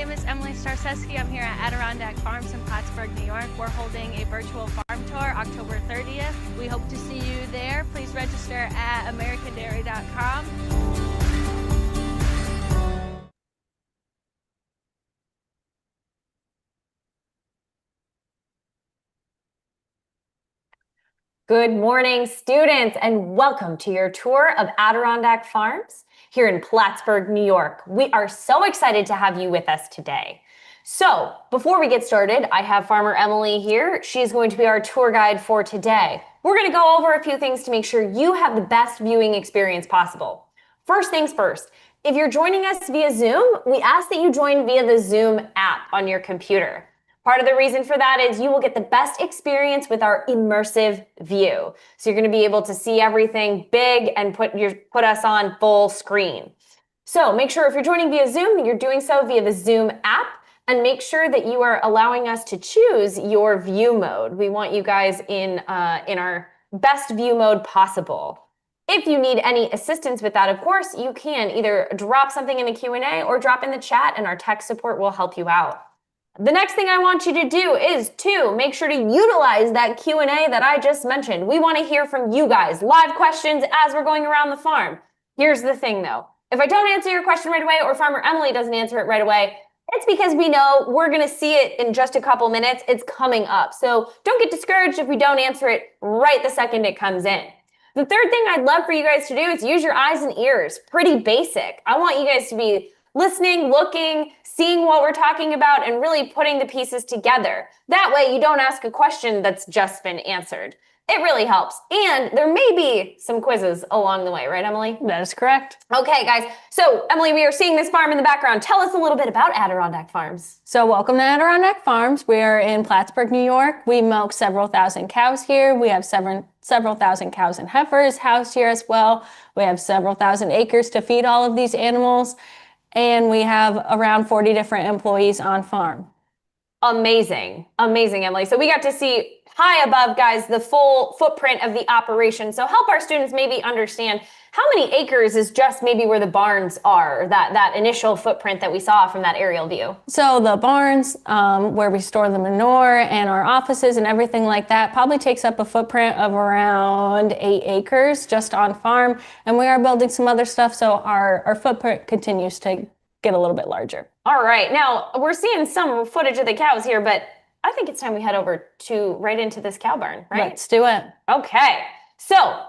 name is Emily Starseski. I'm here at Adirondack Farms in Plattsburgh, New York. We're holding a virtual farm tour October 30th. We hope to see you there. Please register at americandairy.com. Good morning, students, and welcome to your tour of Adirondack Farms here in Plattsburgh, New York. We are so excited to have you with us today. So before we get started, I have Farmer Emily here. She's going to be our tour guide for today. We're going to go over a few things to make sure you have the best viewing experience possible. First things first, if you're joining us via Zoom, we ask that you join via the Zoom app on your computer. Part of the reason for that is you will get the best experience with our immersive view. So you're going to be able to see everything big and put us on full screen. So make sure if you're joining via Zoom, you're doing so via the Zoom app, and make sure that you are allowing us to choose your view mode. We want you guys in our best view mode possible. If you need any assistance with that, of course, you can either drop something in the Q&A or drop in the chat, and our tech support will help you out. The next thing I want you to do is to make sure to utilize that Q&A that I just mentioned. We want to hear from you guys, live questions as we're going around the farm. Here's the thing though, if I don't answer your question right away or Farmer Emily doesn't answer it right away, it's because we know we're going to see it in just a couple minutes. It's coming up. So don't get discouraged if we don't answer it right the second it comes in. The third thing I'd love for you guys to do is use your eyes and ears. Pretty basic. I want you guys to be listening, looking, seeing what we're talking about, and really putting the pieces together. That way you don't ask a question that's just been answered. It really helps. And there may be some quizzes along the way, right, Emily? That is correct. Okay, guys. So, Emily, we are seeing this farm in the background. Tell us a little bit about Adirondack Farms. So welcome to Adirondack Farms. We are in Plattsburgh, New York. We milk several thousand cows here. We have several thousand cows and heifers housed here as well. We have several thousand acres to feed all of these animals. And we have around 40 different employees on farm. Amazing. Amazing, Emily. So we got to see high above, guys, the full footprint of the operation. So help our students maybe understand how many acres is just maybe where the barns are, that initial footprint that we saw from that aerial view. So the barns, where we store the manure and our offices and everything like that, probably takes up a footprint of around 8 acres just on farm. And we are building some other stuff, so our footprint continues to get a little bit larger. All right. Now, we're seeing some footage of the cows here, but I think it's time we head over right into this cow barn, right? Let's do it. Okay. So,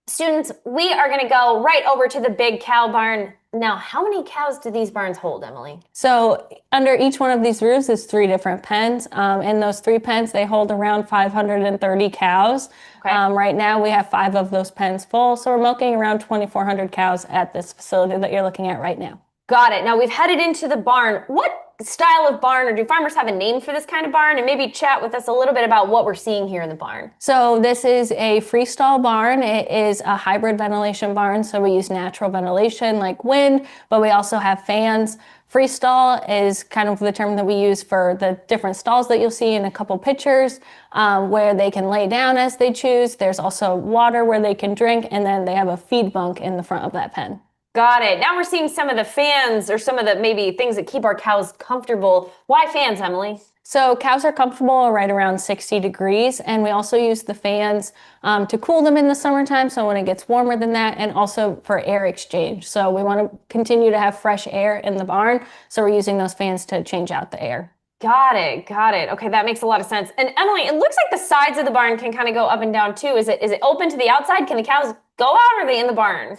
students, we are going to go right over to the big cow barn. Now, how many cows do these barns hold, Emily? So under each one of these roofs is 3 different pens. In those 3 pens, they hold around 530 cows. Okay. Right now, we have 5 of those pens full. So we're milking around 2,400 cows at this facility that you're looking at right now. Got it. Now we've headed into the barn. What style of barn, or do farmers have a name for this kind of barn? And maybe chat with us a little bit about what we're seeing here in the barn. So this is a freestall barn. It is a hybrid ventilation barn. So we use natural ventilation like wind, but we also have fans. Freestall is kind of the term that we use for the different stalls that you'll see in a couple pictures, where they can lay down as they choose. There's also water where they can drink, and then they have a feed bunk in the front of that pen. Got it. Now we're seeing some of the fans or some of the maybe things that keep our cows comfortable. Why fans, Emily? So cows are comfortable right around 60 degrees, and we also use the fans to cool them in the summertime, so when it gets warmer than that, and also for air exchange. So we want to continue to have fresh air in the barn, so we're using those fans to change out the air. Got it. Got it. Okay, that makes a lot of sense. And Emily, it looks like the sides of the barn can kind of go up and down too. Is it open to the outside? Can the cows go out, or are they in the barn?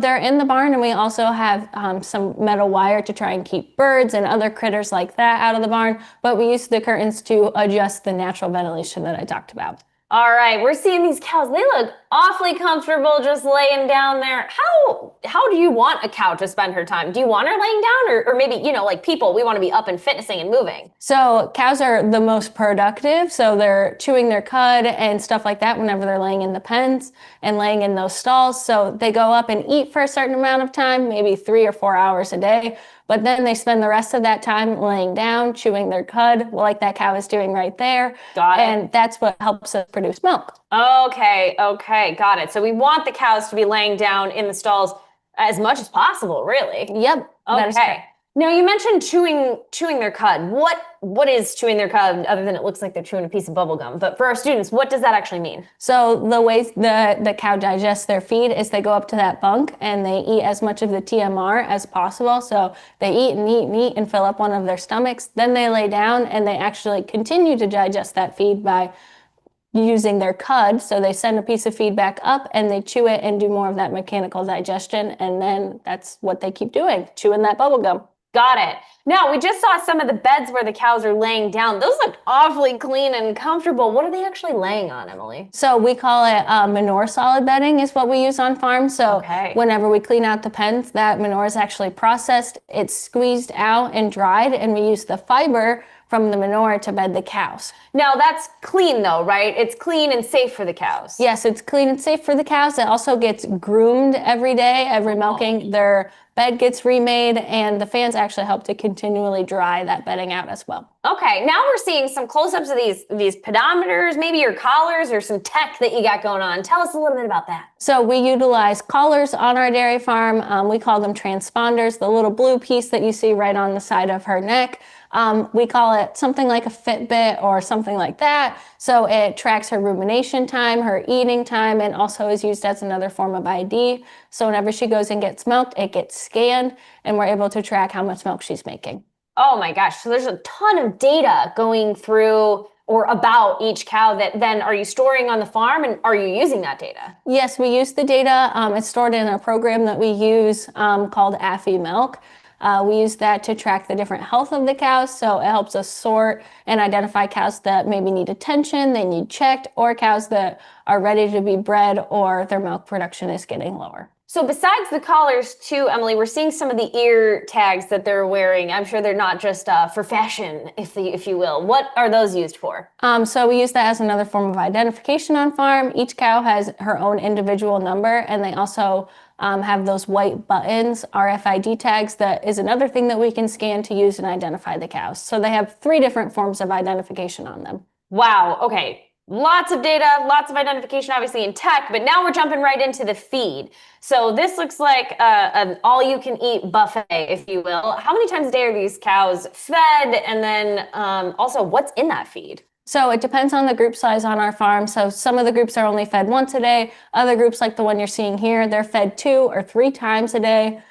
They're in the barn, and we also have some metal wire to try and keep birds and other critters like that out of the barn. But we use the curtains to adjust the natural ventilation that I talked about. All right, we're seeing these cows. They look awfully comfortable just laying down there. How do you want a cow to spend her time? Do you want her laying down, or maybe, like people, we want to be up and fitnessing and moving? So cows are the most productive. So they're chewing their cud and stuff like that whenever they're laying in the pens and laying in those stalls. So they go up and eat for a certain amount of time, maybe 3 or 4 hours a day. But then they spend the rest of that time laying down, chewing their cud, like that cow is doing right there. Got it. And that's what helps us produce milk. Okay, got it. So we want the cows to be laying down in the stalls as much as possible, really. Yep. Okay. Now you mentioned chewing their cud. What is chewing their cud other than it looks like they're chewing a piece of bubble gum? But for our students, what does that actually mean? So the way the cow digests their feed is they go up to that bunk and they eat as much of the TMR as possible. So they eat and eat and eat and fill up one of their stomachs. Then they lay down and they actually continue to digest that feed by using their cud. So they send a piece of feed back up and they chew it and do more of that mechanical digestion. And then that's what they keep doing, chewing that bubble gum. Got it. Now, we just saw some of the beds where the cows are laying down. Those look awfully clean and comfortable. What are they actually laying on, Emily? So we call it manure solid bedding is what we use on farms. So whenever we clean out the pens, that manure is actually processed. It's squeezed out and dried, and we use the fiber from the manure to bed the cows. Now that's clean though, right? It's clean and safe for the cows. Yes, it's clean and safe for the cows. It also gets groomed every day, every milking. Their bed gets remade, and the fans actually help to continually dry that bedding out as well. Okay, now we're seeing some close-ups of these pedometers, maybe your collars or some tech that you got going on. Tell us a little bit about that. So we utilize collars on our dairy farm. We call them transponders, the little blue piece that you see right on the side of her neck. We call it something like a Fitbit or something like that. So it tracks her rumination time, her eating time, and also is used as another form of ID. So whenever she goes and gets milked, it gets scanned and we're able to track how much milk she's making. Oh my gosh, so there's a ton of data going through or about each cow that then are you storing on the farm, and are you using that data? Yes, we use the data. It's stored in a program that we use called AFI Milk. We use that to track the different health of the cows, so it helps us sort and identify cows that maybe need attention, they need checked, or cows that are ready to be bred or their milk production is getting lower. So besides the collars too, Emily, we're seeing some of the ear tags that they're wearing. I'm sure they're not just for fashion, if you will. What are those used for? So we use that as another form of identification on farm. Each cow has her own individual number, and they also have those white buttons, RFID tags. That is another thing that we can scan to use and identify the cows. So they have 3 different forms of identification on them. Wow, okay. Lots of data, lots of identification, obviously in tech, but now we're jumping right into the feed. So this looks like an all-you-can-eat buffet, if you will. How many times a day are these cows fed? And then also, what's in that feed? So it depends on the group size on our farm. So some of the groups are only fed once a day. Other groups, like the one you're seeing here, they're fed 2 or 3 times a day.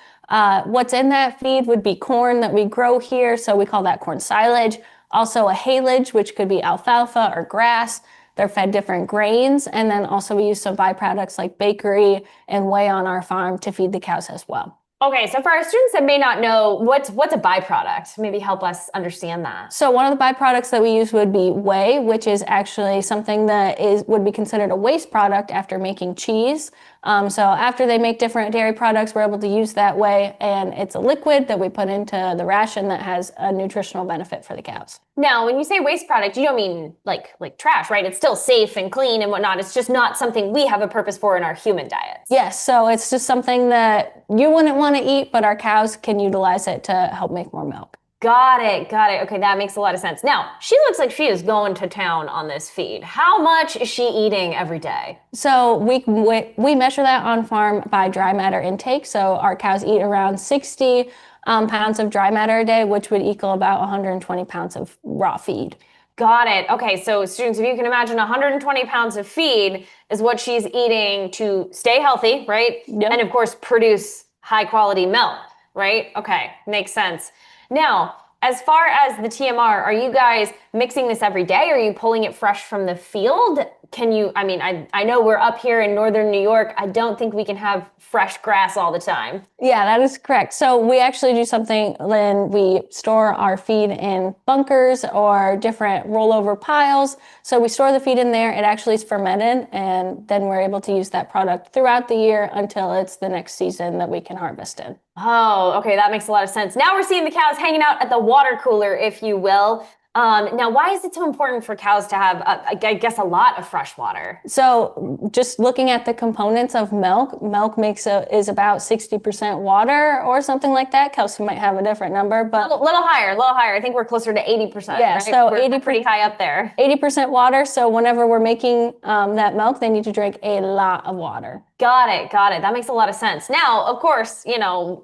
What's in that feed would be corn that we grow here, so we call that corn silage. Also a haylage, which could be alfalfa or grass. They're fed different grains, and then also we use some byproducts like bakery and whey on our farm to feed the cows as well. Okay, so for our students that may not know, what's a byproduct? Maybe help us understand that. So one of the byproducts that we use would be whey, which is actually something that would be considered a waste product after making cheese. So after they make different dairy products, we're able to use that whey, and it's a liquid that we put into the ration that has a nutritional benefit for the cows. Now, when you say waste product, you don't mean like trash, right? It's still safe and clean and whatnot. It's just not something we have a purpose for in our human diets. Yes, so it's just something that you wouldn't want to eat, but our cows can utilize it to help make more milk. Got it. Okay, that makes a lot of sense. Now, she looks like she is going to town on this feed. How much is she eating every day? So we measure that on farm by dry matter intake. So our cows eat around 60 pounds of dry matter a day, which would equal about 120 pounds of raw feed. Got it. Okay, so students, if you can imagine 120 pounds of feed is what she's eating to stay healthy, right? Yep. And of course, produce high quality milk, right? Okay, makes sense. Now, as far as the TMR, are you guys mixing this every day? Are you pulling it fresh from the field? I know we're up here in northern New York. I don't think we can have fresh grass all the time. Yeah, that is correct. So we actually do something when we store our feed in bunkers or different rollover piles. So we store the feed in there. It actually is fermented, and then we're able to use that product throughout the year until it's the next season that we can harvest in. Oh, okay, that makes a lot of sense. Now we're seeing the cows hanging out at the water cooler, if you will. Now, why is it so important for cows to have, I guess, a lot of fresh water? So just looking at the components of milk is about 60% water or something like that. Kelsey might have a different number, but Little higher. I think we're closer to 80%. Yeah, right? so we're pretty high up there. 80% water. So whenever we're making that milk, they need to drink a lot of water. Got it. That makes a lot of sense. Now, of course,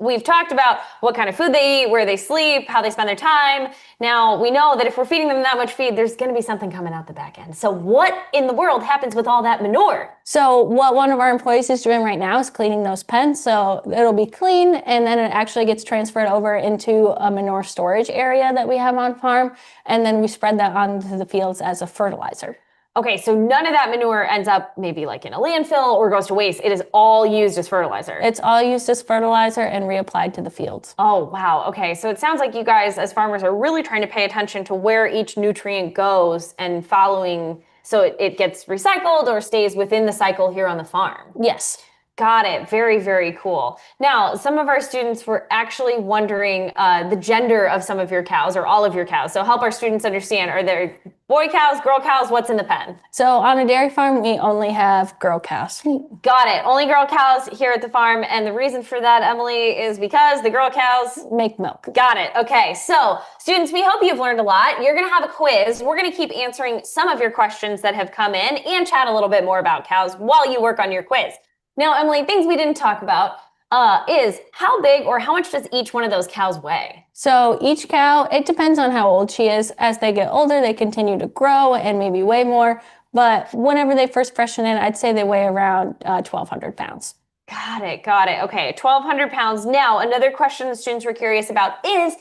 we've talked about what kind of food they eat, where they sleep, how they spend their time. Now, we know that if we're feeding them that much feed, there's going to be something coming out the back end. So what in the world happens with all that manure? So what one of our employees is doing right now is cleaning those pens. So it'll be clean, and then it actually gets transferred over into a manure storage area that we have on farm. And then we spread that onto the fields as a fertilizer. Okay, so none of that manure ends up maybe like in a landfill or goes to waste. It is all used as fertilizer. It's all used as fertilizer and reapplied to the fields. Oh, wow. Okay, so it sounds like you guys as farmers are really trying to pay attention to where each nutrient goes and following so it gets recycled or stays within the cycle here on the farm. Yes. Got it. Very, very cool. Now, some of our students were actually wondering the gender of some of your cows or all of your cows. So help our students understand, are there boy cows, girl cows? What's in the pen? So on a dairy farm, we only have girl cows. Got it. Only girl cows here at the farm. And the reason for that, Emily, is because the girl cows make milk. Got it. Okay. So students, we hope you've learned a lot. You're going to have a quiz. We're going to keep answering some of your questions that have come in and chat a little bit more about cows while you work on your quiz. Now, Emily, things we didn't talk about is how big or how much does each one of those cows weigh? So each cow, it depends on how old she is. As they get older, they continue to grow and maybe weigh more. But whenever they first freshen in, I'd say they weigh around 1,200 pounds. Got it. Okay, 1,200 pounds. Now, another question the students were curious about is,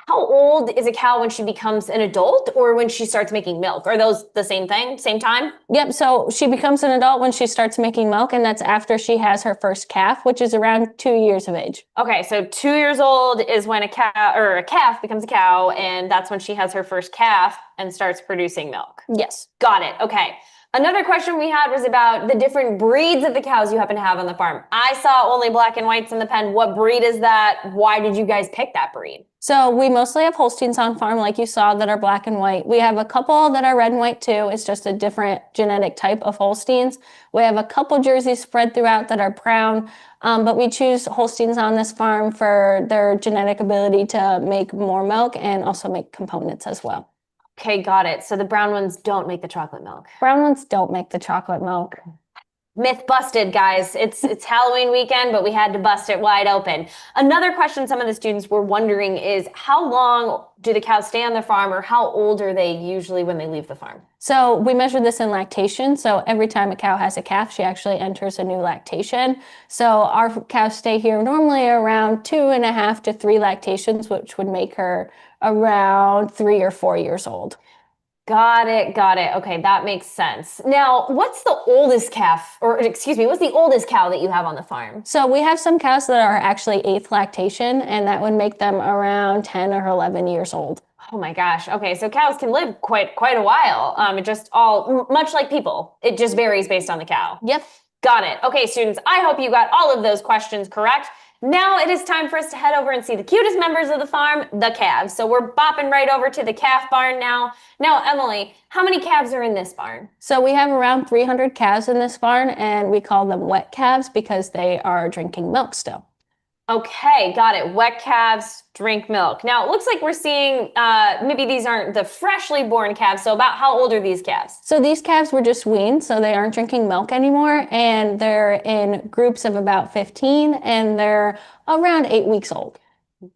how old is a cow when she becomes an adult or when she starts making milk? Are those the same thing, same time? Yep, so she becomes an adult when she starts making milk, and that's after she has her first calf, which is around 2 years of age. Okay, so 2 years old is when a calf becomes a cow, and that's when she has her first calf and starts producing milk. Yes. Got it. Okay. Another question we had was about the different breeds of the cows you happen to have on the farm. I saw only black and whites in the pen. What breed is that? Why did you guys pick that breed? So we mostly have Holsteins on farm, like you saw, that are black and white. We have a couple that are red and white too. It's just a different genetic type of Holsteins. We have a couple Jerseys spread throughout that are brown, but we choose Holsteins on this farm for their genetic ability to make more milk and also make components as well. Okay, got it. So the brown ones don't make the chocolate milk. Brown ones don't make the chocolate milk. Myth busted, guys. It's Halloween weekend, but we had to bust it wide open. Another question some of the students were wondering is, how long do the cows stay on the farm, or how old are they usually when they leave the farm? So we measure this in lactation. So every time a cow has a calf, she actually enters a new lactation. So our cows stay here normally around 2.5 to 3 lactations, which would make her around 3 or 4 years old. Got it. Okay, that makes sense. Now, what's the oldest what's the oldest cow that you have on the farm? So we have some cows that are actually 8th lactation, and that would make them around 10 or 11 years old. Oh my gosh. Okay, so cows can live quite a while. It just all, much like people, it just varies based on the cow. Yep. Got it. Okay, students, I hope you got all of those questions correct. Now it is time for us to head over and see the cutest members of the farm, the calves. So we're bopping right over to the calf barn now. Now, Emily, how many calves are in this barn? So we have around 300 calves in this barn, and we call them wet calves because they are drinking milk still. Okay, got it. Wet calves drink milk. Now, it looks like we're seeing, maybe these aren't the freshly born calves. So about how old are these calves? So these calves were just weaned, so they aren't drinking milk anymore. And they're in groups of about 15, and they're around 8 weeks old.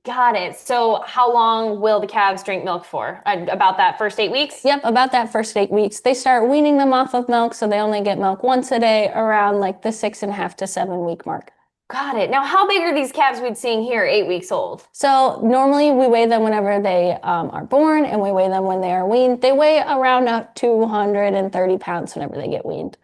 Got it. So how long will the calves drink milk for? About that first 8 weeks? Yep, about that first 8 weeks. They start weaning them off of milk, so they only get milk once a day around like the 6.5 to 7 week mark. Got it. Now, how big are these calves we'd seeing here, 8 weeks old? So normally we weigh them whenever they are born, and we weigh them when they are weaned. They weigh around 230 pounds whenever they get weaned.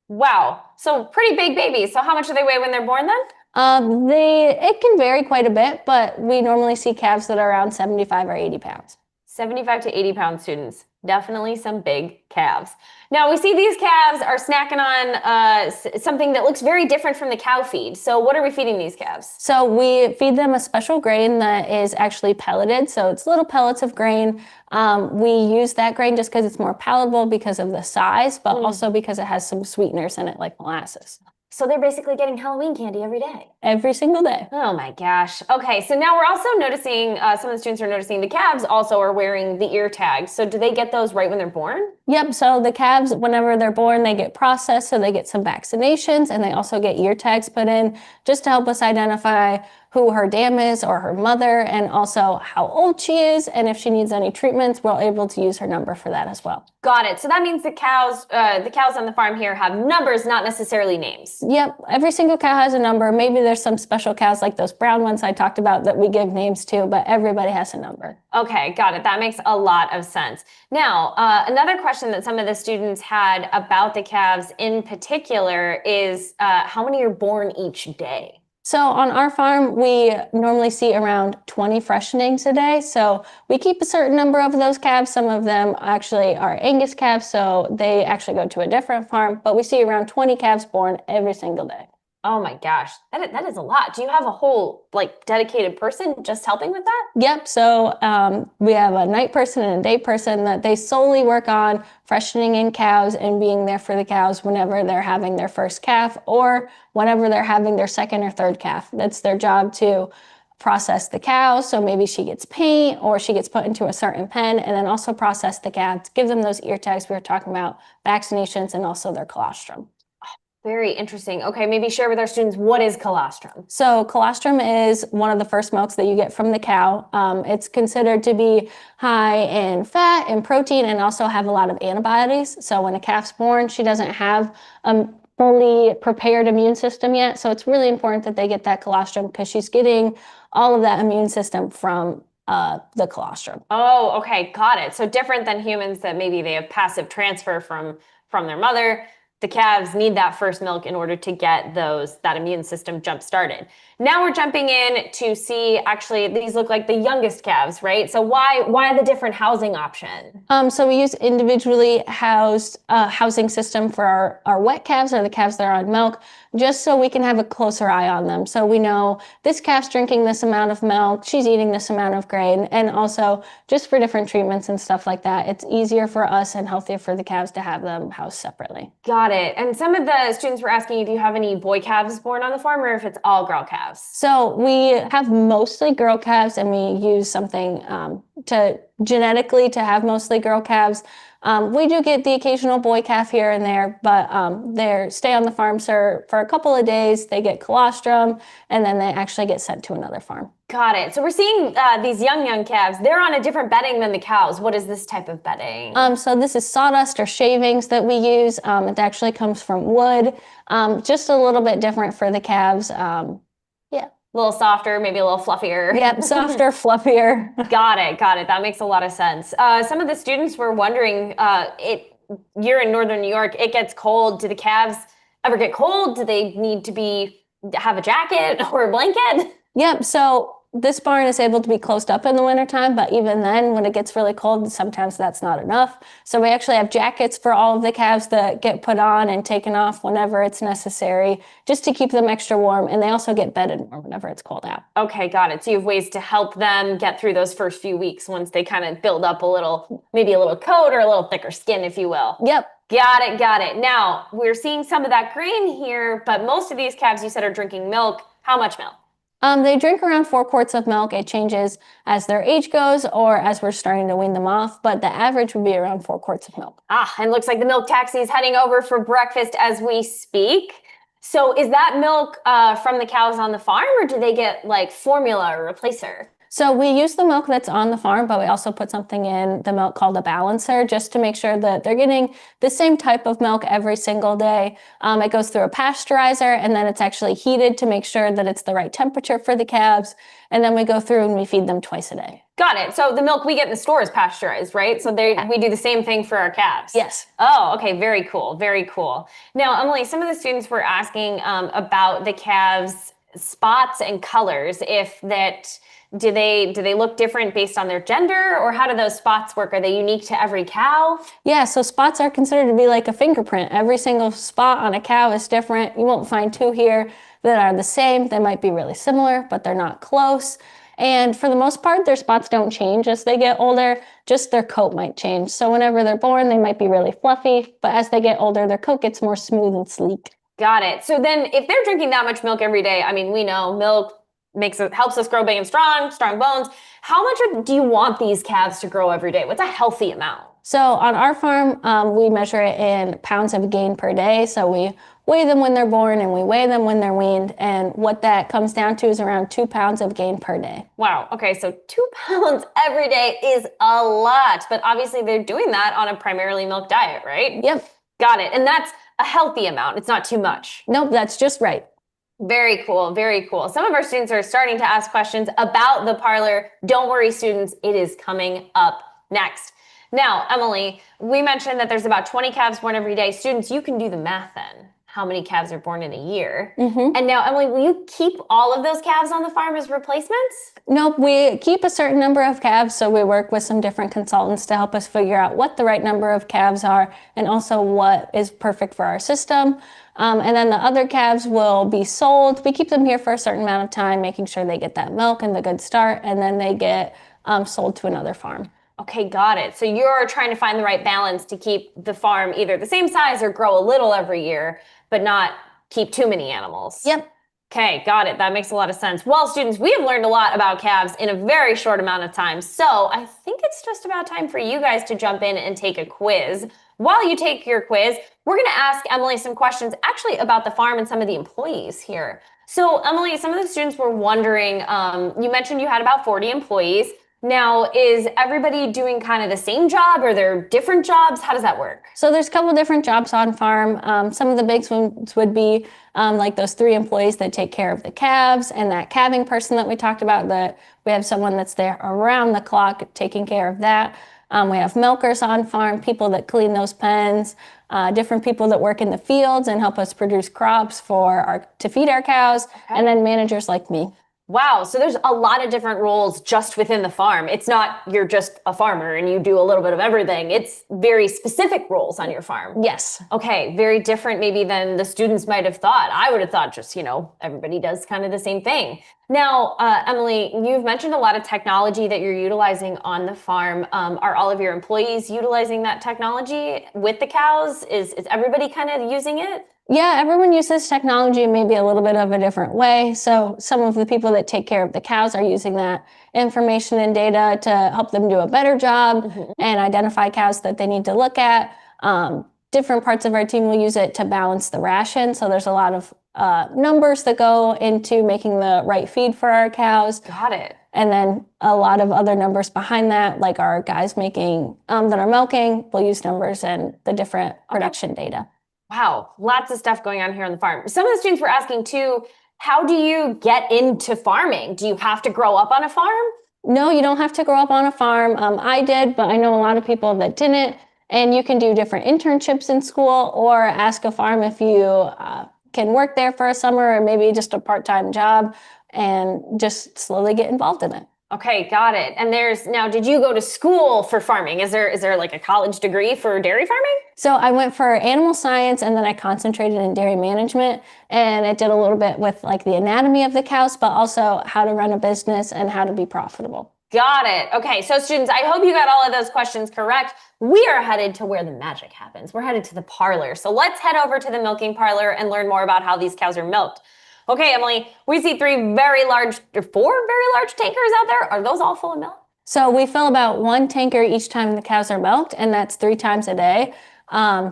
Wow. So pretty big babies. So how much do they weigh when they're born then? It can vary quite a bit, but we normally see calves that are around 75 or 80 pounds. 75 to 80 pound students. Definitely some big calves. Now we see these calves are snacking on something that looks very different from the cow feed. So what are we feeding these calves? So we feed them a special grain that is actually pelleted. So it's little pellets of grain. We use that grain just because it's more palatable because of the size, but also because it has some sweeteners in it like molasses. So they're basically getting Halloween candy every day. Every single day. Oh my gosh. Okay, so now we're also noticing, some of the students are noticing the calves also are wearing the ear tags. So do they get those right when they're born? Yep, so the calves, whenever they're born, they get processed, so they get some vaccinations, and they also get ear tags put in just to help us identify who her dam is or her mother, and also how old she is, and if she needs any treatments, we're able to use her number for that as well. Got it. So that means the cows on the farm here have numbers, not necessarily names. Yep, every single cow has a number. Maybe there's some special cows like those brown ones I talked about that we give names to, but everybody has a number. Okay, got it. That makes a lot of sense. Now, another question that some of the students had about the calves in particular is how many are born each day? So on our farm, we normally see around 20 freshenings a day. So we keep a certain number of those calves. Some of them actually are Angus calves, so they actually go to a different farm. But we see around 20 calves born every single day. Oh my gosh, that is a lot. Do you have a whole dedicated person just helping with that? Yep. So we have a night person and a day person that they solely work on freshening in cows and being there for the cows whenever they're having their first calf or whenever they're having their second or third calf. That's their job to process the cow. So maybe she gets paint or she gets put into a certain pen, and then also process the calves, give them those ear tags we were talking about, vaccinations, and also their colostrum. Very interesting. Okay, maybe share with our students, what is colostrum? So colostrum is one of the first milks that you get from the cow. It's considered to be high in fat and protein and also have a lot of antibodies. So when a calf's born, she doesn't have a fully prepared immune system yet. So it's really important that they get that colostrum because she's getting all of that immune system from the colostrum. Oh, okay, got it. So different than humans that maybe they have passive transfer from their mother. The calves need that first milk in order to get that immune system jump started. Now we're jumping in to see, actually, these look like the youngest calves, right? So why the different housing option? So we use individually housed housing system for our wet calves or the calves that are on milk, just so we can have a closer eye on them. So we know this calf's drinking this amount of milk, she's eating this amount of grain, and also just for different treatments and stuff like that, it's easier for us and healthier for the calves to have them housed separately. Got it. And some of the students were asking you, do you have any boy calves born on the farm or if it's all girl calves? So we have mostly girl calves, and we use something to genetically to have mostly girl calves. We do get the occasional boy calf here and there, but they stay on the farm for a couple of days. They get colostrum, and then they actually get sent to another farm. Got it. So we're seeing these young calves. They're on a different bedding than the cows. What is this type of bedding? So this is sawdust or shavings that we use. It actually comes from wood. Just a little bit different for the calves. A little softer, maybe a little fluffier. Yep, softer, fluffier. Got it. That makes a lot of sense. Some of the students were wondering, you're in northern New York, it gets cold. Do the calves ever get cold? Do they need to have a jacket or a blanket? Yep, so this barn is able to be closed up in the wintertime, but even then, when it gets really cold, sometimes that's not enough. So we actually have jackets for all of the calves that get put on and taken off whenever it's necessary, just to keep them extra warm. And they also get bedded more whenever it's cold out. Okay, got it. So you have ways to help them get through those first few weeks once they kind of build up maybe a little coat or a little thicker skin, if you will. Yep. Got it. Now, we're seeing some of that grain here, but most of these calves you said are drinking milk. How much milk? They drink around 4 quarts of milk. It changes as their age goes or as we're starting to wean them off, but the average would be around 4 quarts of milk. And looks like the milk taxi is heading over for breakfast as we speak. So is that milk from the cows on the farm, or do they get formula or replacer? So we use the milk that's on the farm, but we also put something in the milk called a balancer just to make sure that they're getting the same type of milk every single day. It goes through a pasteurizer, and then it's actually heated to make sure that it's the right temperature for the calves. And then we go through and we feed them twice a day. Got it. So the milk we get in the store is pasteurized, right? So we do the same thing for our calves. Yes. Oh, okay. Very cool. Now, Emily, some of the students were asking about the calves spots and colors, do they look different based on their gender, or how do those spots work? Are they unique to every cow? Yeah, so spots are considered to be like a fingerprint. Every single spot on a cow is different. You won't find two here that are the same. They might be really similar, but they're not close. And for the most part, their spots don't change as they get older, just their coat might change. So whenever they're born, they might be really fluffy, but as they get older, their coat gets more smooth and sleek. Got it. So then if they're drinking that much milk every day, I mean, we know milk helps us grow big and strong bones. How much do you want these calves to grow every day? What's a healthy amount? So on our farm, we measure it in pounds of gain per day. So we weigh them when they're born and we weigh them when they're weaned. And what that comes down to is around 2 pounds of gain per day. Wow. Okay. So 2 pounds every day is a lot, but obviously they're doing that on a primarily milk diet, right? Yep. Got it. And that's a healthy amount. It's not too much. Nope, that's just right. Very cool. Very cool. Some of our students are starting to ask questions about the parlor. Don't worry, students. It is coming up next. Now, Emily, we mentioned that there's about 20 calves born every day. Students, you can do the math then. How many calves are born in a year? Mm-hmm. And now, Emily, will you keep all of those calves on the farm as replacements? Nope, we keep a certain number of calves, so we work with some different consultants to help us figure out what the right number of calves are and also what is perfect for our system. And then the other calves will be sold. We keep them here for a certain amount of time, making sure they get that milk and the good start, and then they get sold to another farm. Okay, got it. So you're trying to find the right balance to keep the farm either the same size or grow a little every year, but not keep too many animals. Yep. Okay, got it. That makes a lot of sense. Well, students, we have learned a lot about calves in a very short amount of time. So I think it's just about time for you guys to jump in and take a quiz. While you take your quiz, we're going to ask Emily some questions actually about the farm and some of the employees here. So Emily, some of the students were wondering, you mentioned you had about 40 employees. Now, is everybody doing kind of the same job, or there different jobs? How does that work? So there's a couple different jobs on farm. Some of the big ones would be like those 3 employees that take care of the calves, and that calving person that we talked about, that we have someone that's there around the clock taking care of that. We have milkers on farm, people that clean those pens, different people that work in the fields and help us produce crops to feed our cows, and then managers like me. Wow, so there's a lot of different roles just within the farm. It's not you're just a farmer and you do a little bit of everything. It's very specific roles on your farm. Yes. Okay, very different maybe than the students might have thought. I would have thought just, everybody does kind of the same thing. Now, Emily, you've mentioned a lot of technology that you're utilizing on the farm. Are all of your employees utilizing that technology with the cows? Is everybody kind of using it? Yeah, everyone uses technology maybe a little bit of a different way. So some of the people that take care of the cows are using that information and data to help them do a better job and identify cows that they need to look at. Different parts of our team will use it to balance the ration. So there's a lot of numbers that go into making the right feed for our cows. Got it. And then a lot of other numbers behind that, like our guys making that are milking, will use numbers and the different production data. Wow, lots of stuff going on here on the farm. Some of the students were asking too, how do you get into farming? Do you have to grow up on a farm? No, you don't have to grow up on a farm. I did, but I know a lot of people that didn't. And you can do different internships in school or ask a farm if you can work there for a summer or maybe just a part-time job and just slowly get involved in it. Okay, got it. And did you go to school for farming? Is there like a college degree for dairy farming? So I went for animal science and then I concentrated in dairy management, and it did a little bit with like the anatomy of the cows, but also how to run a business and how to be profitable. Got it. Okay, so students, I hope you got all of those questions correct. We are headed to where the magic happens. We're headed to the parlor. So let's head over to the milking parlor and learn more about how these cows are milked. Okay, Emily, we see 4 very large tankers out there. Are those all full of milk? So we fill about 1 tanker each time the cows are milked, and that's 3 times a day.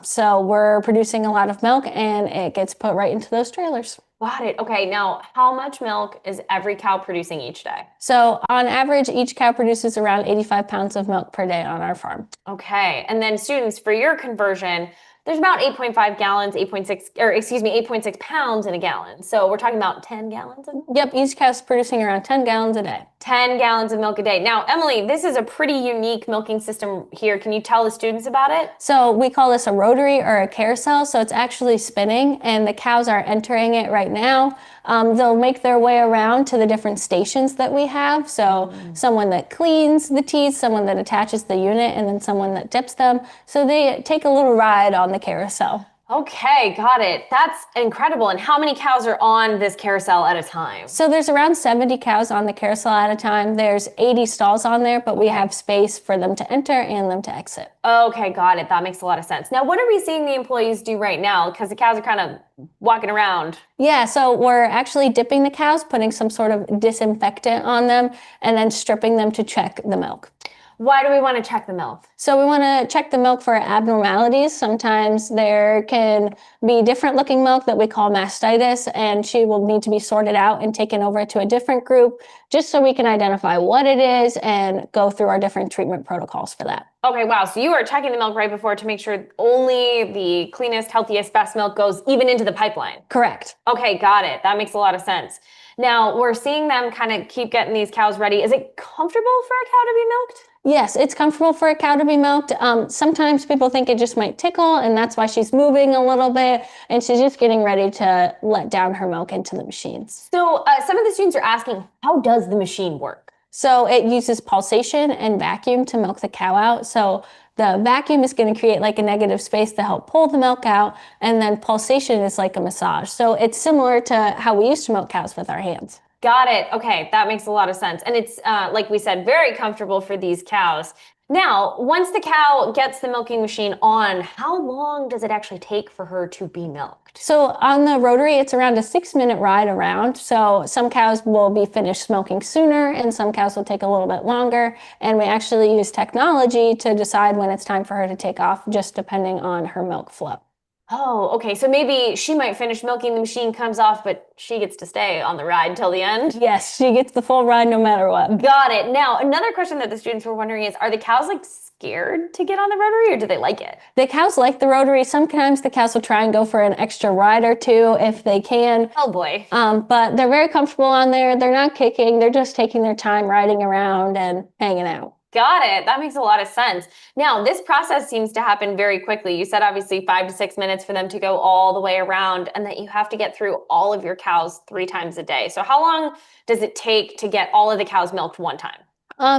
So we're producing a lot of milk and it gets put right into those trailers. Got it. Okay, now how much milk is every cow producing each day? So on average, each cow produces around 85 pounds of milk per day on our farm. Okay, and then students, for your conversion, there's about 8.5 gallons, 8.6 pounds in a gallon. So we're talking about 10 gallons. Yep, each cow's producing around 10 gallons a day. 10 gallons of milk a day. Now, Emily, this is a pretty unique milking system here. Can you tell the students about it? So we call this a rotary or a carousel. So it's actually spinning and the cows are entering it right now. They'll make their way around to the different stations that we have. So someone that cleans the teats, someone that attaches the unit, and then someone that dips them. So they take a little ride on the carousel. Okay, got it. That's incredible. And how many cows are on this carousel at a time? So there's around 70 cows on the carousel at a time. There's 80 stalls on there, but we have space for them to enter and them to exit. Okay, got it. That makes a lot of sense. Now, what are we seeing the employees do right now? Because the cows are kind of walking around. Yeah, so we're actually dipping the cows, putting some sort of disinfectant on them, and then stripping them to check the milk. Why do we want to check the milk? So we want to check the milk for abnormalities. Sometimes there can be different looking milk that we call mastitis, and she will need to be sorted out and taken over to a different group just so we can identify what it is and go through our different treatment protocols for that. Okay, wow. So you are checking the milk right before to make sure only the cleanest, healthiest, best milk goes even into the pipeline. Correct. Okay, got it. That makes a lot of sense. Now, we're seeing them kind of keep getting these cows ready. Is it comfortable for a cow to be milked? Yes, it's comfortable for a cow to be milked. Sometimes people think it just might tickle, and that's why she's moving a little bit, and she's just getting ready to let down her milk into the machines. So some of the students are asking, how does the machine work? So it uses pulsation and vacuum to milk the cow out. So the vacuum is going to create like a negative space to help pull the milk out, and then pulsation is like a massage. So it's similar to how we used to milk cows with our hands. Got it. Okay, that makes a lot of sense. And it's, like we said, very comfortable for these cows. Now, once the cow gets the milking machine on, how long does it actually take for her to be milked? So on the rotary, it's around a 6-minute ride around. So some cows will be finished milking sooner and some cows will take a little bit longer. And we actually use technology to decide when it's time for her to take off, just depending on her milk flow. Oh, okay. So maybe she might finish milking, the machine comes off, but she gets to stay on the ride till the end? Yes, she gets the full ride no matter what. Got it. Now, another question that the students were wondering is, are the cows like scared to get on the rotary or do they like it? The cows like the rotary. Sometimes the cows will try and go for an extra ride or two if they can. Oh boy. But they're very comfortable on there. They're not kicking. They're just taking their time riding around and hanging out. Got it. That makes a lot of sense. Now, this process seems to happen very quickly. You said obviously 5 to 6 minutes for them to go all the way around and that you have to get through all of your cows 3 times a day. So how long does it take to get all of the cows milked one time?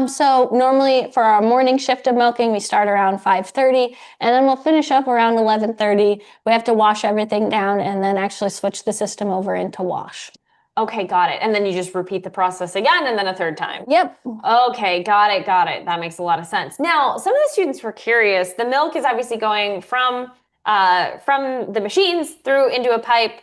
So normally for our morning shift of milking, we start around 5:30 and then we'll finish up around 11:30. We have to wash everything down and then actually switch the system over into wash. Okay, got it. And then you just repeat the process again and then a third time. Yep. Okay, got it, got it. That makes a lot of sense. Now, some of the students were curious. The milk is obviously going from the machines through into a pipe.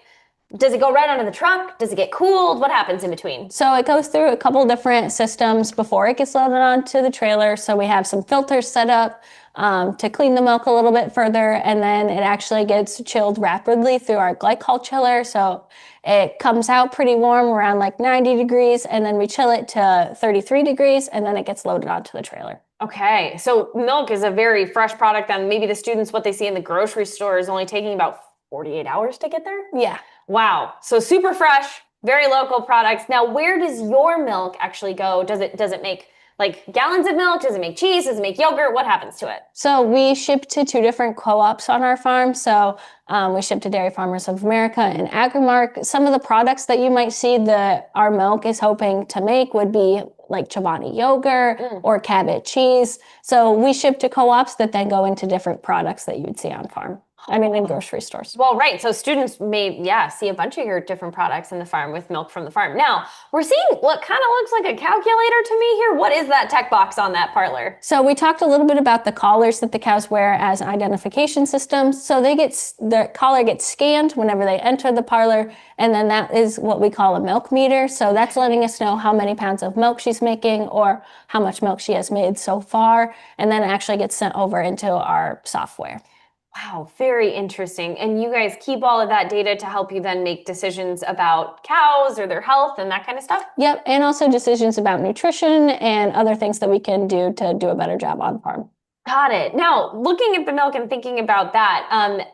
Does it go right onto the truck? Does it get cooled? What happens in between? So it goes through a couple different systems before it gets loaded onto the trailer. So we have some filters set up to clean the milk a little bit further, and then it actually gets chilled rapidly through our glycol chiller. So it comes out pretty warm around like 90 degrees, and then we chill it to 33 degrees, and then it gets loaded onto the trailer. Okay, so milk is a very fresh product, and maybe the students, what they see in the grocery store is only taking about 48 hours to get there? Yeah. Wow, so super fresh, very local products. Now, where does your milk actually go? Does it make like gallons of milk? Does it make cheese? Does it make yogurt? What happens to it? So we ship to 2 different co-ops on our farm. So we ship to Dairy Farmers of America and Agrimark. Some of the products that you might see that our milk is hoping to make would be like Chobani yogurt or Cabot cheese. So we ship to co-ops that then go into different products that you would see on farm. I mean, in grocery stores. Well, right. So students may, see a bunch of your different products in the farm with milk from the farm. Now, we're seeing what kind of looks like a calculator to me here. What is that tech box on that Parlor? So we talked a little bit about the collars that the cows wear as identification systems. So the collar gets scanned whenever they enter the Parlor, and then that is what we call a milk meter. So that's letting us know how many pounds of milk she's making or how much milk she has made so far. And then it actually gets sent over into our software. Wow, very interesting. And you guys keep all of that data to help you then make decisions about cows or their health and that kind of stuff? Yep, and also decisions about nutrition and other things that we can do to do a better job on farm. Got it. Now, looking at the milk and thinking about that,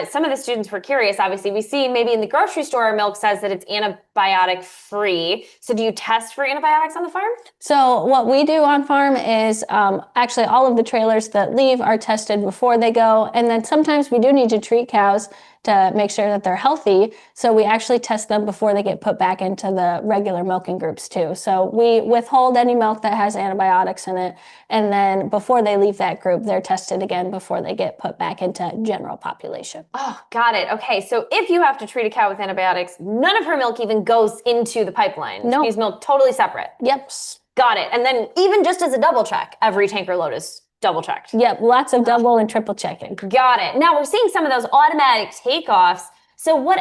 some of the students were curious. Obviously, we see maybe in the grocery store, our milk says that it's antibiotic free. So do you test for antibiotics on the farm? So what we do on farm is actually all of the trailers that leave are tested before they go. And then sometimes we do need to treat cows to make sure that they're healthy. So we actually test them before they get put back into the regular milking groups too. So we withhold any milk that has antibiotics in it. And then before they leave that group, they're tested again before they get put back into general population. Oh, got it. Okay, so if you have to treat a cow with antibiotics, none of her milk even goes into the pipeline. No. She's milk totally separate. Yep. Got it. And then even just as a double check, every tanker load is double checked. Yep, lots of double and triple checking. Got it. Now we're seeing some of those automatic takeoffs. So what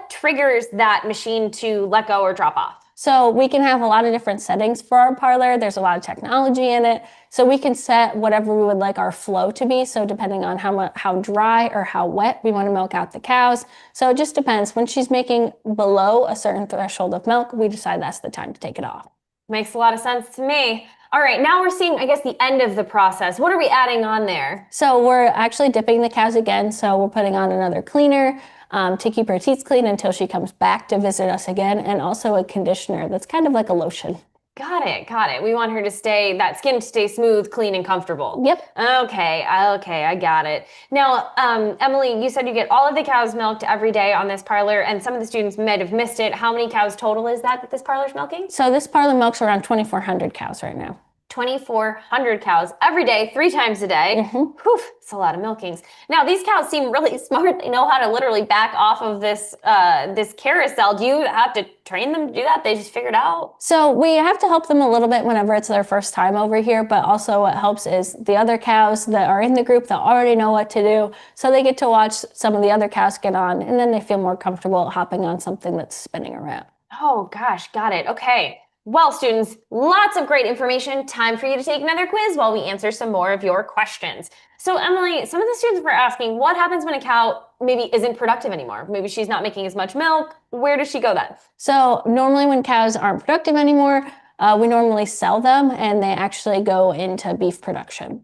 triggers that machine to let go or drop off? So we can have a lot of different settings for our parlor. There's a lot of technology in it. So we can set whatever we would like our flow to be. So depending on how dry or how wet we want to milk out the cows. So it just depends. When she's making below a certain threshold of milk, we decide that's the time to take it off. Makes a lot of sense to me. All right, now we're seeing, I guess, the end of the process. What are we adding on there? So we're actually dipping the cows again. So we're putting on another cleaner to keep her teats clean until she comes back to visit us again, and also a conditioner that's kind of like a lotion. Got it, got it. We want her to that skin to stay smooth, clean, and comfortable. Yep. Okay, I got it. Now, Emily, you said you get all of the cows milked every day on this parlor, and some of the students might have missed it. How many cows total is that this parlor's milking? So this parlor milks around 2,400 cows right now. 2,400 cows every day, 3 times a day. Whew, it's a lot of milkings. Now, these cows seem really smart. They know how to literally back off of this carousel. Do you have to train them to do that? They just figure it out? So we have to help them a little bit whenever it's their first time over here, but also what helps is the other cows that are in the group that already know what to do. So they get to watch some of the other cows get on, and then they feel more comfortable hopping on something that's spinning around. Oh gosh, got it. Okay. Well, students, lots of great information. Time for you to take another quiz while we answer some more of your questions. So Emily, some of the students were asking, what happens when a cow maybe isn't productive anymore? Maybe she's not making as much milk. Where does she go then? So normally when cows aren't productive anymore, we normally sell them and they actually go into beef production.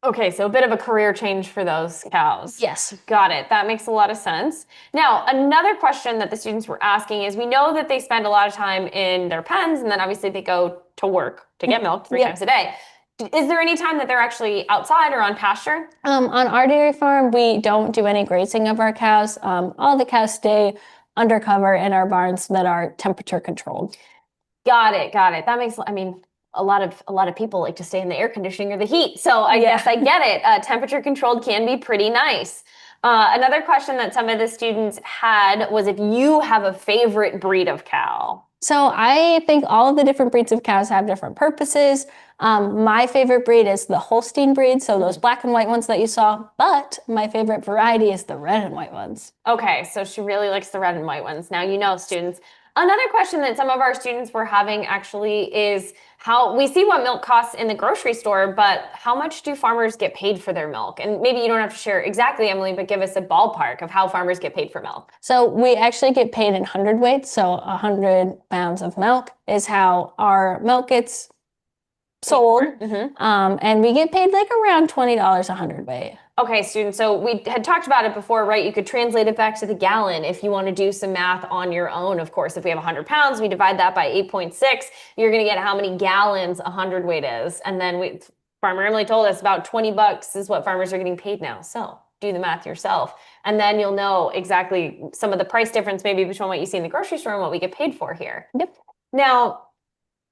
Okay, so a bit of a career change for those cows. Yes. Got it. That makes a lot of sense. Now, another question that the students were asking is, we know that they spend a lot of time in their pens, and then obviously they go to work to get milk 3 times a day. Is there any time that they're actually outside or on pasture? On our dairy farm, we don't do any grazing of our cows. All the cows stay undercover in our barns that are temperature controlled. Got it. Got it. That makes, a lot of people like to stay in the air conditioning or the heat. So I guess I get it. Temperature controlled can be pretty nice. Another question that some of the students had was if you have a favorite breed of cow. So I think all of the different breeds of cows have different purposes. My favorite breed is the Holstein breed, so those black and white ones that you saw, but my favorite variety is the red and white ones. Okay, so she really likes the red and white ones. Now, you know, students. Another question that some of our students were having actually is how we see what milk costs in the grocery store, but how much do farmers get paid for their milk? And maybe you don't have to share exactly, Emily, but give us a ballpark of how farmers get paid for milk. So we actually get paid in hundredweights. So 100 pounds of milk is how our milk gets sold. And we get paid like around $20 a hundredweight. Okay, students, so we had talked about it before, right? You could translate it back to the gallon if you want to do some math on your own. Of course, if we have 100 pounds, we divide that by 8.6, you're going to get how many gallons a hundredweight is. And then Farmer Emily told us about $20 is what farmers are getting paid now. So do the math yourself. And then you'll know exactly some of the price difference maybe between what you see in the grocery store and what we get paid for here. Yep. Now,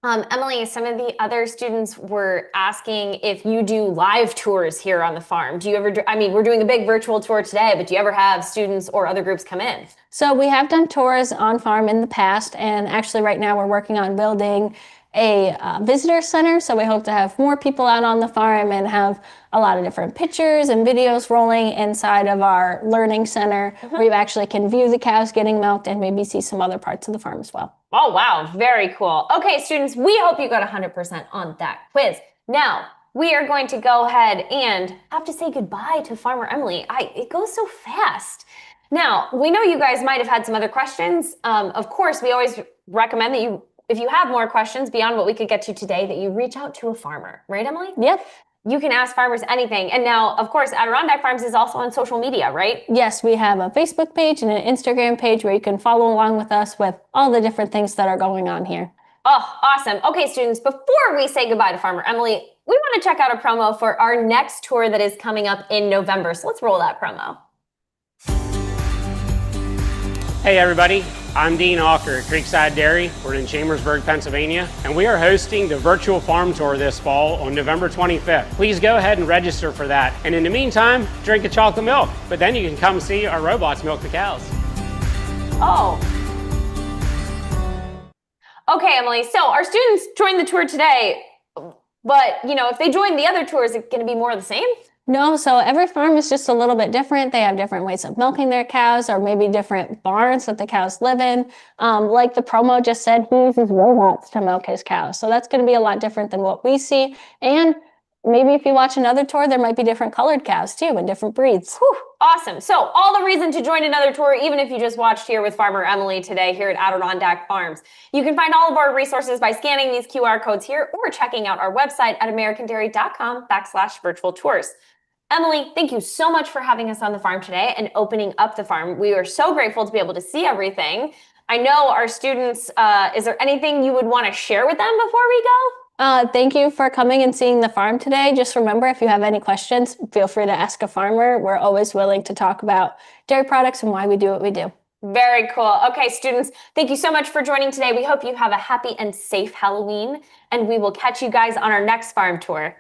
Emily, some of the other students were asking if you do live tours here on the farm. Do you ever do, we're doing a big virtual tour today, but do you ever have students or other groups come in? So we have done tours on farm in the past, and actually right now we're working on building a visitor center. So we hope to have more people out on the farm and have a lot of different pictures and videos rolling inside of our learning center where you actually can view the cows getting milked and maybe see some other parts of the farm as well. Oh, wow. Very cool. Okay, students, we hope you got 100% on that quiz. Now, we are going to go ahead and have to say goodbye to Farmer Emily. It goes so fast. Now, we know you guys might have had some other questions. Of course, we always recommend that if you have more questions beyond what we could get to today, that you reach out to a farmer. Right, Emily? Yep. You can ask farmers anything. And now, of course, Adirondack Farms is also on social media, right? Yes, we have a Facebook page and an Instagram page where you can follow along with us with all the different things that are going on here. Oh, awesome. Okay, students, before we say goodbye to Farmer Emily, we want to check out a promo for our next tour that is coming up in November. So let's roll that promo. Hey everybody, I'm Dean Hawker at Creekside Dairy. We're in Chambersburg, Pennsylvania, and we are hosting the virtual farm tour this fall on November 25th. Please go ahead and register for that. And in the meantime, drink a chocolate milk, but then you can come see our robots milk the cows. Oh. Okay, Emily, so our students joined the tour today, but if they join the other tour, is it going to be more of the same? No, so every farm is just a little bit different. They have different ways of milking their cows or maybe different barns that the cows live in. Like the promo just said, he uses robots to milk his cows. So that's going to be a lot different than what we see. And maybe if you watch another tour, there might be different colored cows too and different breeds. Whew, awesome. So all the reason to join another tour, even if you just watched here with Farmer Emily today here at Adirondack Farms. You can find all of our resources by scanning these QR codes here or checking out our website at americandairy.com/virtual tours. Emily, thank you so much for having us on the farm today and opening up the farm. We are so grateful to be able to see everything. I know our students, is there anything you would want to share with them before we go? Thank you for coming and seeing the farm today. Just remember, if you have any questions, feel free to ask a farmer. We're always willing to talk about dairy products and why we do what we do. Very cool. Okay, students, thank you so much for joining today. We hope you have a happy and safe Halloween, and we will catch you guys on our next farm tour.